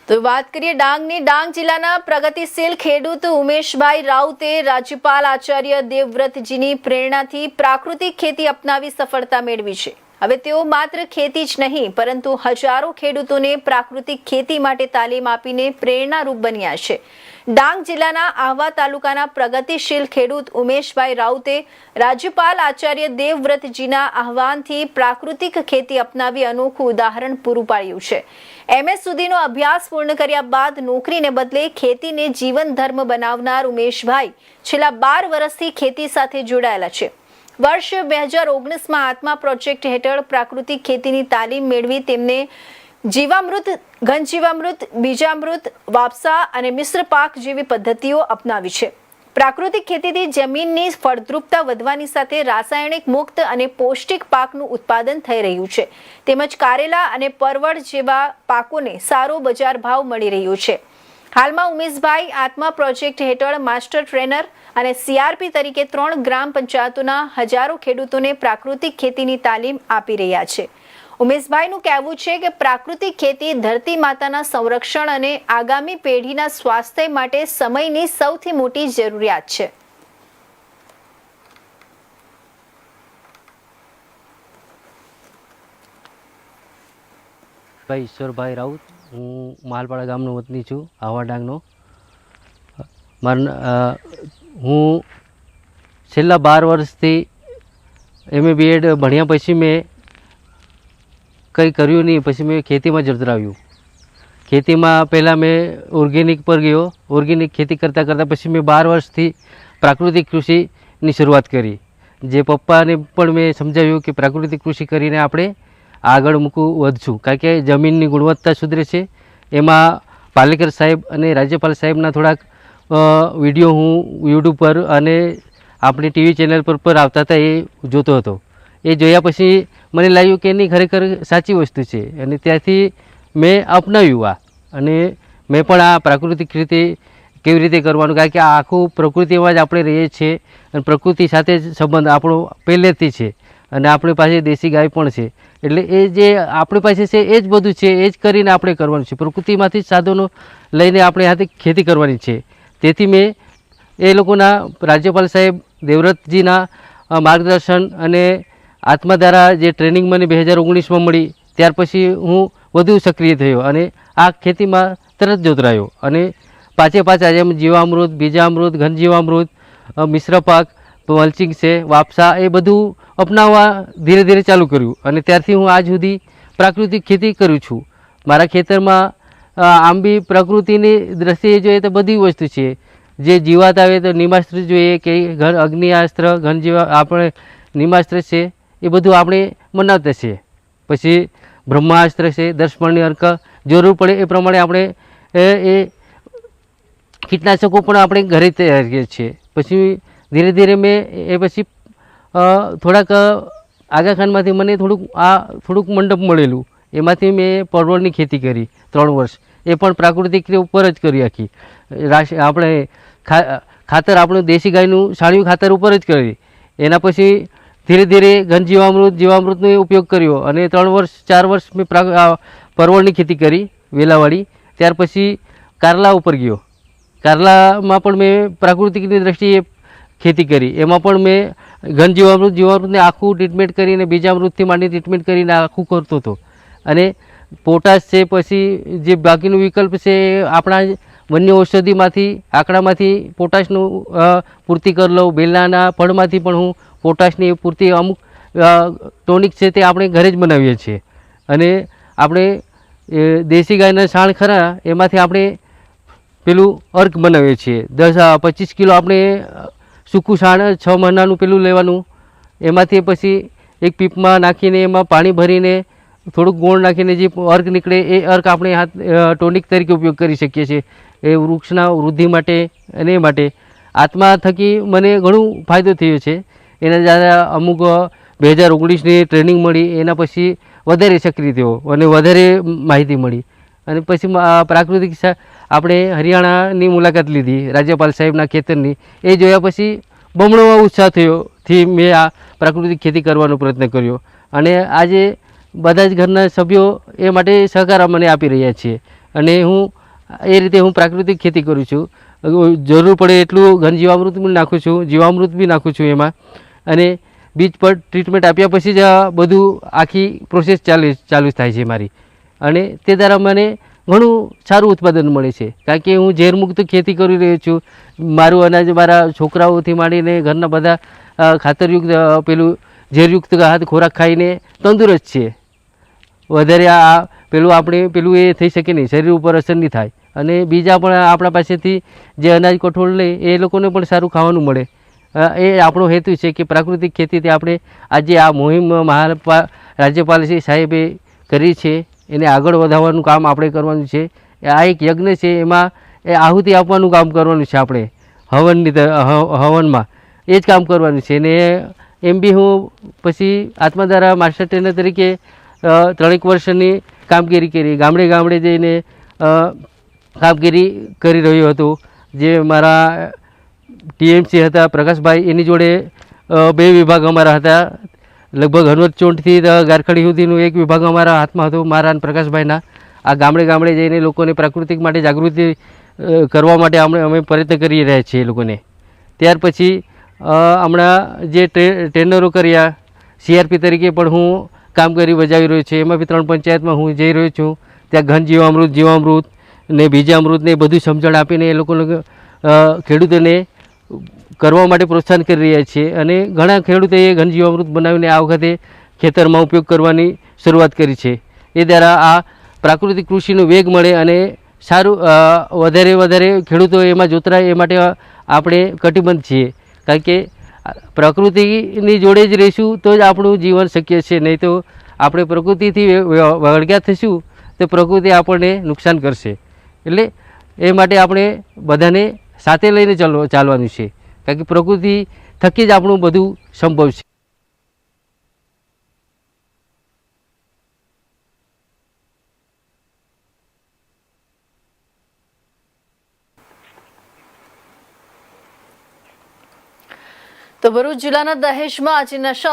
તો વાત કરીએ ડાંગની. ડાંગ જિલ્લાના પ્રગતિશીલ ખેડૂત ઉમેશભાઈ રાઉતે રાજ્યપાલ આચાર્ય દેવવ્રતજીની પ્રેરણાથી પ્રાકૃતિક ખેતી અપનાવી સફળતા મેળવી છે. હવે તેઓ માત્ર ખેતી જ નહીં પરંતુ હજારો ખેડૂતોને પ્રાકૃતિક ખેતી માટે તાલીમ આપીને પ્રેરણારૂપ બન્યા છે. ડાંગ જિલ્લાના આહવા તાલુકાના પ્રગતિશીલ ખેડૂત ઉમેશભાઈ રાઉતે રાજ્યપાલ આચાર્ય દેવવ્રતજીના આહવાનથી પ્રાકૃતિક ખેતી અપનાવી અનોખું ઉદાહરણ પૂરું પાડ્યું છે. MS સુધીનો અભ્યાસ પૂર્ણ કર્યા બાદ નોકરીને બદલે ખેતીને જીવન ધર્મ બનાવનાર ઉમેશભાઈ છેલ્લા 12 વર્ષથી ખેતી સાથે જોડાયેલા છે. વર્ષ 2019માં આત્મા પ્રોજેક્ટ હેઠળ પ્રાકૃતિક ખેતીની તાલીમ મેળવી તેમને જીવામૃત, ઘનજીવામૃત, બીજામૃત, વાપસા અને મિશ્ર પાક જેવી પદ્ધતિઓ અપનાવી છે. પ્રાકૃતિક ખેતીથી જમીનની ફળદ્રુપતા વધવાની સાથે રાસાયણિક મુક્ત અને પૌષ્ટિક પાકનું ઉત્પાદન થઈ રહ્યું છે. તેમજ કારેલા અને પરવળ જેવા પાકોને સારો બજાર ભાવ મળી રહ્યો છે. હાલમાં ઉમેશભાઈ આત્મા પ્રોજેક્ટ હેઠળ માસ્ટર ટ્રેનર અને CRP તરીકે 3 ગ્રામ પંચાયતોના હજારો ખેડૂતોને પ્રાકૃતિક ખેતીની તાલીમ આપી રહ્યા છે. ઉમેશભાઈનું કહેવું છે કે પ્રાકૃતિક ખેતી ધરતી માતાના સંરક્ષણ અને આગામી પેઢીના સ્વાસ્થ્ય માટે સમયની સૌથી મોટી જરૂરિયાત છે. ભાઈ ઈશ્વરભાઈ રાઉત, હું માલપાડા ગામનો વતની છું, આહવા ડાંગનો. હું છેલ્લા 12 વર્ષથી MA BEd ભણ્યા પછી મેં કંઈ કર્યું નહીં. પછી મેં ખેતીમાં જોતરાવ્યું. ખેતીમાં પહેલાં મેં ઓર્ગેનિક પર ગયો. ઓર્ગેનિક ખેતી કરતાં કરતાં પછી મેં 12 વર્ષથી પ્રાકૃતિક કૃષિની શરૂઆત કરી. જે પપ્પાને પણ મેં સમજાવ્યું કે પ્રાકૃતિક કૃષિ કરીને આપણે આગળ વધશું, કારણ કે જમીનની ગુણવત્તા સુધરે છે. એમાં પાલેકર સાહેબ અને રાજ્યપાલ સાહેબના થોડાક વિડીયો હું YouTube પર અને આપણી TV ચેનલ પર આવતા હતા, એ જોતો હતો. એ જોયા પછી મને લાગ્યું કે એની ખરેખર સાચી વસ્તુ છે અને ત્યાંથી મેં અપનાવ્યું આ. અને મેં પણ આ પ્રાકૃતિક રીતે કેવી રીતે કરવાનું, કારણ કે આ આખું પ્રકૃતિમાં જ આપણે રહીએ છીએ અને પ્રકૃતિ સાથે જ સંબંધ આપણો પહેલેથી છે. અને આપણી પાસે દેશી ગાય પણ છે. એટલે એ જે આપણી પાસે છે એ જ બધું છે, એ જ કરીને આપણે કરવાનું છે. પ્રકૃતિમાંથી જ સાધનો લઈને આપણે હાથે ખેતી કરવાની છે. તેથી મેં એ લોકોના રાજ્યપાલ સાહેબ દેવવ્રતજીના માર્ગદર્શન અને આત્મા દ્વારા જે ટ્રેનિંગ મને 2019માં મળી, ત્યાર પછી હું વધુ સક્રિય થયો અને આ ખેતીમાં તરત જોતરાયો. અને પાછા જેમ જીવામૃત, બીજામૃત, ઘનજીવામૃત, મિશ્ર પાક, મલ્ચિંગ છે, વાપસા, એ બધું અપનાવવા ધીરે ધીરે ચાલુ કર્યું. અને ત્યારથી હું આજ સુધી પ્રાકૃતિક ખેતી કરું છું. મારા ખેતરમાં આમ બી પ્રકૃતિની દ્રષ્ટિએ જોઈએ તો બધી વસ્તુ છે. જે જીવાત આવે તો નિમાસ્ત્ર જોઈએ કે અગ્નિયાસ્ત્ર, આપણે નિમાસ્ત્ર છે, એ બધું આપણે બનાવતા છીએ. પછી બ્રહ્માસ્ત્ર છે, 10 પળની અર્ક, જરૂર પડે એ પ્રમાણે આપણે એ કીટનાશકો પણ આપણે ઘરે તૈયાર કરીએ છીએ. પછી ધીરે ધીરે મેં એ પછી થોડાક આગાખાનમાંથી મને થોડુંક મંડપ મળેલું, એમાંથી મેં પરવળની ખેતી કરી 3 વર્ષ. એ પણ પ્રાકૃતિક ઉપર જ કરી આખી. આપણે ખાતર આપણું દેશી ગાયનું છાણિયું ખાતર ઉપર જ કરી. એના પછી ધીરે ધીરે ઘનજીવામૃત, જીવામૃતનો ઉપયોગ કર્યો અને 4 વર્ષ મેં પરવળની ખેતી કરી વેલાવાળી. ત્યાર પછી કારલા ઉપર ગયો. કારલામાં પણ મેં પ્રાકૃતિકની દ્રષ્ટિએ ખેતી કરી. એમાં પણ મેં જીવામૃતને આખું ટ્રીટમેન્ટ કરીને, બીજામૃતથી માંડી ટ્રીટમેન્ટ કરીને આખું કરતો હતો. અને પોટાશ છે, પછી જે બાકીનું વિકલ્પ છે આપણા વન્ય ઔષધિમાંથી, આંકડામાંથી પોટાશનું પૂર્તિ કરી લઉં. બેલાના ફળમાંથી પણ હું પોટાશની પૂર્તિ, અમુક ટોનિક છે તે આપણે ઘરે જ બનાવીએ છીએ. અને આપણે દેશી ગાયના છાણ ખરા, એમાંથી આપણે પેલું અર્ક બનાવીએ છીએ. 10-25 કિલો આપણે સૂકું છાણ 6 મહિનાનું પેલું લેવાનું. એમાંથી પછી એક પીપમાં નાખીને એમાં પાણી ભરીને થોડુંક ગોળ નાખીને જે અર્ક નીકળે એ અર્ક આપણે ટોનિક તરીકે ઉપયોગ કરી શકીએ છીએ. એ વૃક્ષના વૃદ્ધિ માટે અને એ માટે આત્મા થકી મને ઘણું ફાયદો થયો છે. એના દ્વારા અમુક 2019ની ટ્રેનિંગ મળી, એના પછી વધારે સક્રિય થયો અને વધારે માહિતી મળી. અને પછી પ્રાકૃતિક આપણે હરિયાણાની મુલાકાત લીધી રાજ્યપાલ સાહેબના ખેતરની. એ જોયા પછી બમણો ઉત્સાહ થયોથી મેં આ પ્રાકૃતિક ખેતી કરવાનો પ્રયત્ન કર્યો. અને આજે બધા જ ઘરના સભ્યો એ માટે સહકાર મને આપી રહ્યા છે. અને હું એ રીતે હું પ્રાકૃતિક ખેતી કરું છું. જરૂર પડે એટલું ઘન જીવામૃત બી નાખું છું, જીવામૃત બી નાખું છું એમાં, અને બીજ પર ટ્રીટમેન્ટ આપ્યા પછી જ આ બધું આખી પ્રોસેસ ચાલુ થાય છે મારી. અને તે દ્વારા મને ઘણું સારું ઉત્પાદન મળે છે, કારણ કે હું ઝેરમુક્ત ખેતી કરી રહ્યો છું. મારું અનાજ મારા છોકરાઓથી માંડીને ઘરના બધા ખાતરયુક્ત પેલું ઝેરયુક્ત ખોરાક ખાઈને તંદુરસ્ત છે. વધારે આ પેલું આપણે પેલું એ થઈ શકે નહીં, શરીર ઉપર અસર નહીં થાય. અને બીજા પણ આપણા પાસેથી જે અનાજ કઠોળ લે એ લોકોને પણ સારું ખાવાનું મળે. એ આપણો હેતુ છે કે પ્રાકૃતિક ખેતીથી આપણે આજે આ મુહિમ રાજ્યપાલ શ્રી સાહેબે કરી છે એને આગળ વધારવાનું કામ આપણે કરવાનું છે. આ એક યજ્ઞ છે, એમાં એ આહુતિ આપવાનું કામ કરવાનું છે આપણે હવનમાં એ જ કામ કરવાનું છે. ને એમ બી હું પછી આત્માધારા માસ્ટર ટ્રેનર તરીકે 3 વર્ષની કામગીરી કરી, ગામડે ગામડે જઈને કામગીરી કરી રહ્યો હતો. જે મારા ટીએમસી હતા પ્રકાશભાઈ, એની જોડે 2 વિભાગ અમારા હતા. લગભગ હનવતચોંટથી ગારખડી સુધીનું એક વિભાગ અમારા હાથમાં હતો, મારા અને પ્રકાશભાઈના. આ ગામડે ગામડે જઈને લોકોને પ્રાકૃતિક માટે જાગૃતિ કરવા માટે અમે પ્રયત્ન કરી રહ્યા છીએ એ લોકોને. ત્યાર પછી હમણાં જે ટ્રેનરો કર્યા, સીઆરપી તરીકે પણ હું કામગીરી બજાવી રહ્યો છું. એમાં બી 3 પંચાયતમાં હું જઈ રહ્યો છું. ત્યાં ઘન જીવામૃત ને બીજામૃત ને બધું સમજણ આપીને એ લોકોને ખેડૂતોને કરવા માટે પ્રોત્સાહન કરી રહ્યા છીએ. અને ઘણા ખેડૂતોએ ઘન જીવામૃત બનાવીને આ વખતે ખેતરમાં ઉપયોગ કરવાની શરૂઆત કરી છે. એ દ્વારા આ પ્રાકૃતિક કૃષિનો વેગ મળે અને સારું વધારે ખેડૂતો એમાં જોતરાય એ માટે આપણે કટિબદ્ધ છીએ. કારણ કે પ્રકૃતિની જોડે જ રહીશું તો જ આપણું જીવન શક્ય છે. નહીં તો આપણે પ્રકૃતિથી વળગ્યા થઈશું તો પ્રકૃતિ આપણને નુકસાન કરશે. એટલે એ માટે આપણે બધાને સાથે લઈને ચાલવાનું છે, કારણ કે પ્રકૃતિ થકી જ આપણું બધું સંભવ છે. તો ભરૂચ જિલ્લાના દહેજમાં આજે નશા